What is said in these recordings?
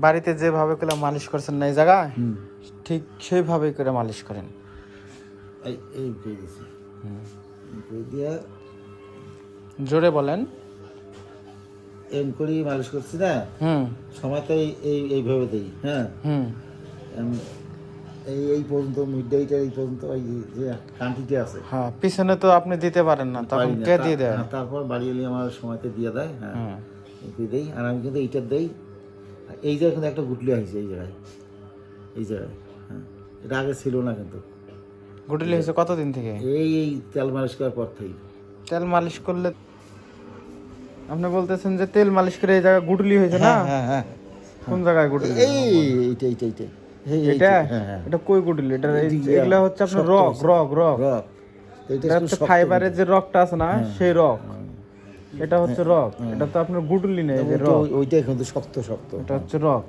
বাড়িতে যেভাবে করে মালিশ করছেন না এই জায়গায় ঠিক সেইভাবে করে মালিশ করেন। এই করে দিছি, করে দিয়া জোরে বলেন। এম করি মালিশ করছি না, সময়টা এইভাবে দিই। হ্যাঁ, এই পর্যন্ত মিডডাইটা এই পর্যন্ত ওই যে কান্টিতে আছে। হ্যাঁ, পিছনে তো আপনি দিতে পারেন না, তখন কে দিয়ে দেয়? তারপর বাড়ি এলে আমার সময়তে দিয়ে দেয়। হ্যাঁ, দেই। আর আমি কিন্তু এইটার দেই। এই জায়গায় কিন্তু একটা গুটলি হয়েছে এই জায়গায়, হ্যাঁ, এটা আগে ছিল না কিন্তু। গুটলি হয়েছে কতদিন থেকে? এই তেল মালিশ করার পর থেকে। তেল মালিশ করলে আপনি বলতেছেন যে তেল মালিশ করে এই জায়গায় গুটলি হয়েছে না? হ্যাঁ। কোন জায়গায় গুটলি? এইটা এটা এটা কই গুটলি? এটা এগুলা হচ্ছে আপনার রক। এটা হচ্ছে ফাইবারের যে রকটা আছে না, সেই রক। এটা হচ্ছে রক, এটা তো আপনার গুটলি নেই, যে রক। ওইটাই কিন্তু শক্ত। এটা হচ্ছে রক।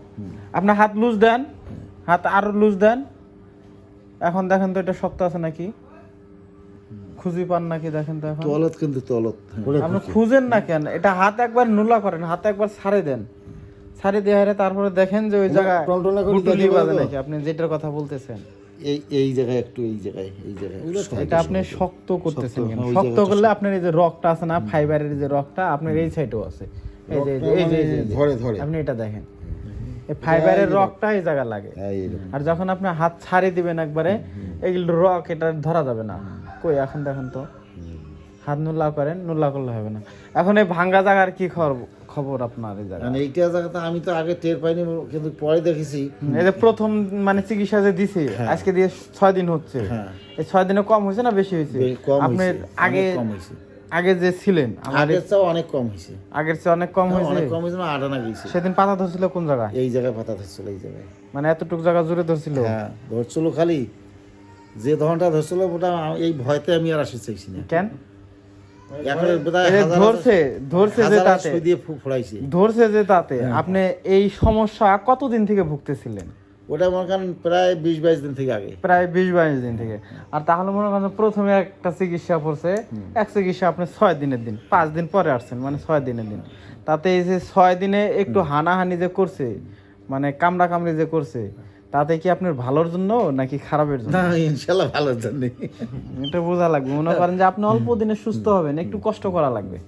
আপনার হাত লুজ দেন, হাত আরো লুজ দেন। এখন দেখেন তো এটা শক্ত আছে নাকি, খুঁজি পান নাকি দেখেন তো। এখন তলত কিন্তু আপনি খুঁজেন না কেন? এটা হাত একবার নুলা করেন, হাত একবার ছাড়ে দেন, ছাড়ে দিয়ে তারপরে দেখেন যে ওই জায়গায় গুটলি বাজে নাকি আপনি যেটার কথা বলতেছেন। এই জায়গায় একটু এই জায়গায় এটা আপনি শক্ত করতেছেন কেন? শক্ত করলে আপনার এই যে রকটা আছে না, ফাইবারের যে রকটা আপনার এই সাইডেও আছে, এই যে ধরে আপনি এটা দেখেন, এই ফাইবারের রকটা এই জায়গা লাগে। আর যখন আপনি হাত ছাড়িয়ে দিবেন একবারে, এইগুলো রক এটা ধরা যাবে না। কই এখন দেখেন তো, হাত নুল্লা করেন, নুল্লা করলে হবে না। এখন এই ভাঙ্গা জায়গার কি খবর আপনার? এই জায়গা এইটা জায়গাতে আমি তো আগে টের পাইনি, কিন্তু পরে দেখেছি। এই যে প্রথম মানে চিকিৎসা যে দিছি, আজকে দিয়ে 6 দিন হচ্ছে। এই 6 দিনে কম হয়েছে না বেশি হয়েছে? আপনার আগে যে ছিলেন আগের চেয়ে অনেক কম হয়েছে। আগের চেয়ে অনেক কম হয়েছে। না, আটানা গেছে। সেদিন পাতা ধরছিল কোন জায়গায়? এই জায়গায় পাতা ধরছিল, এই জায়গায়। মানে এতটুকু জায়গা জুড়ে ধরছিল? হ্যাঁ, ধরছিল। খালি যে ধরনটা ধরছিল ওটা এই ভয়তে আমি আর আসতে চাইছি না। কেন? ধরছে যে তাতে আপনি এই সমস্যা কতদিন থেকে ভুগতেছিলেন? ওটা মনে করেন প্রায় 20-22 দিন থেকে আগে, প্রায় 20-22 দিন থেকে। আর তাহলে মনে করেন প্রথমে একটা চিকিৎসা পড়ছে, এক চিকিৎসা আপনি 6 দিনের দিন, 5 দিন পরে আসছেন, মানে 6 দিনের দিন। তাতে এই যে 6 দিনে একটু হানাহানি যে করছে, মানে কামড়া কামড়ি যে করছে, তাতে কি আপনার ভালোর জন্য নাকি খারাপের জন্য? না, ইনশাআল্লাহ ভালোর জন্য। এটা বোঝা লাগবে। মনে করেন যে আপনি অল্প দিনে সুস্থ হবেন, একটু কষ্ট করা লাগবে।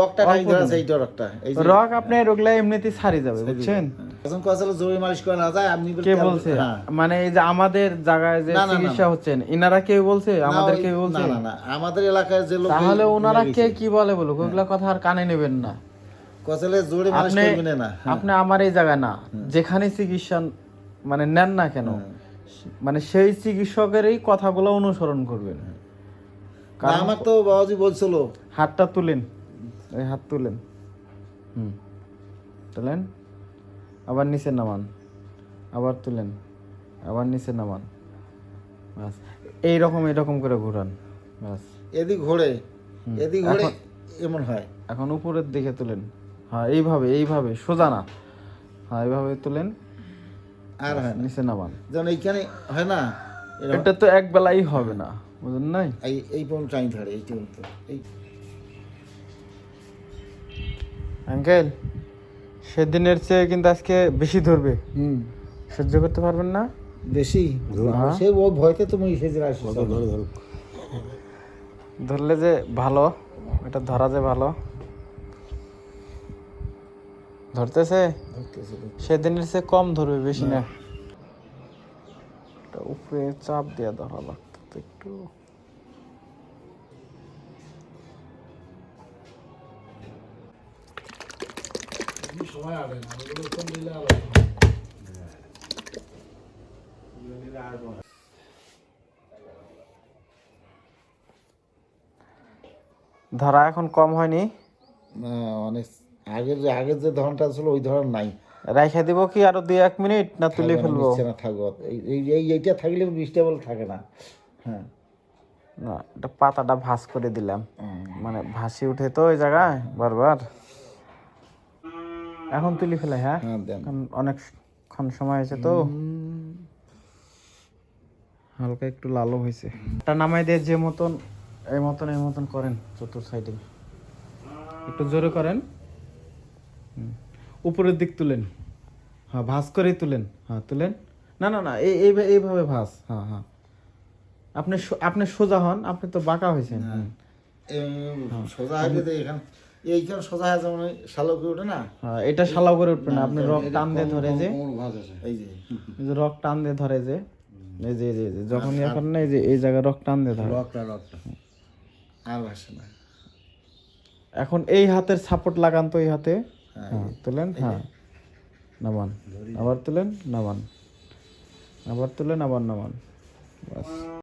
রকটা নাই ধরেছে, এইটা রকটা, এই যে রক আপনি রোগলা এমনিতেই ছাড়ি যাবে, বুঝছেন? এখন কসলে জমি মালিশ করা না যায়। আপনি কে বলছে? মানে এই যে আমাদের জায়গায় যে চিকিৎসা হচ্ছেন, ইনারা কেউ বলছে? আমাদের কেউ বলছে? না, আমাদের এলাকায় যে লোক। তাহলে ওনারা কে কি বলে বলুক, ওগুলা কথা আর কানে নেবেন না। কসলে জোরে মালিশ করবেন না। আপনি আমার এই জায়গায় না, যেখানে চিকিৎসা মানে নেন না কেন, মানে সেই চিকিৎসকেরই কথাগুলো অনুসরণ করবেন। কারণ আমার তো বাবাজি বলছিল, হাতটা তুলেন, এই হাত তুলেন, তুলেন, আবার নিচে নামান, আবার তুলেন, আবার নিচে নামান, বাস। এইরকম করে ঘুরান, বাস। এদিক ঘোরে এমন হয়। এখন উপরের দিকে তুলেন, হ্যাঁ এইভাবে সোজা না, হ্যাঁ এইভাবে তুলেন, আর নিচে নামান। যেমন এইখানে হয় না, এটা তো এক বেলাই হবে না, বুঝলেন? নাই এই পর্যন্ত টাইম ধরে, এই পর্যন্ত। এই আঙ্কেল, সেদিনের চেয়ে কিন্তু আজকে বেশি ধরবে। সহ্য করতে পারবেন না? বেশি সে ও ভয়তে তুমি সেদিন আসো। ধরলে যে ভালো, এটা ধরা যে ভালো। ধরতেছে সেদিনের চেয়ে কম ধরবে, বেশি না। উপরে চাপ দিয়ে ধরা লাগতো একটু। ধরা এখন কম হয়নি না, অনেক আগের যে ধরনটা ছিল ওই ধরন নাই। রাইখা দিব কি আরো 2-1 মিনিট, না তুলে ফেলবো? না, থাকবো। এইটা থাকলে স্টেবল থাকে না। হ্যাঁ, না, এটা পাতাটা ভাঁজ করে দিলাম, মানে ভাসি উঠে তো ওই জায়গায় বারবার। এখন তুলি ফেলে? হ্যাঁ, অনেকক্ষণ সময় হয়েছে তো, হালকা একটু লালও হয়েছে। এটা নামাই দিয়ে যে মতন এই মতন করেন, চতুর সাইডে একটু জোরে করেন, উপরের দিক তুলেন, হ্যাঁ ভাঁজ করেই তুলেন, হ্যাঁ তুলেন। না না না এইভাবে ভাঁজ, হ্যাঁ হ্যাঁ। আপনি সোজা হন, আপনি তো বাঁকা হয়েছেন। সোজা আগে তো এখানে এইখানে সোজা আছে মানে শালো করে ওঠে না। হ্যাঁ এটা শালাও করে উঠবে না, আপনি রক টান দিয়ে ধরে যে, এই যে এই যে রক টান দিয়ে ধরে যে, এই যে যখন এখন না এই যে এই জায়গায় রক টান দিয়ে ধরে, লকটা আর ভাসে না। এখন এই হাতের সাপোর্ট লাগান তো এই হাতে, হ্যাঁ তুলেন, হ্যাঁ নামান, আবার তুলেন নামান, আবার তুলেন আবার নামান, বাস।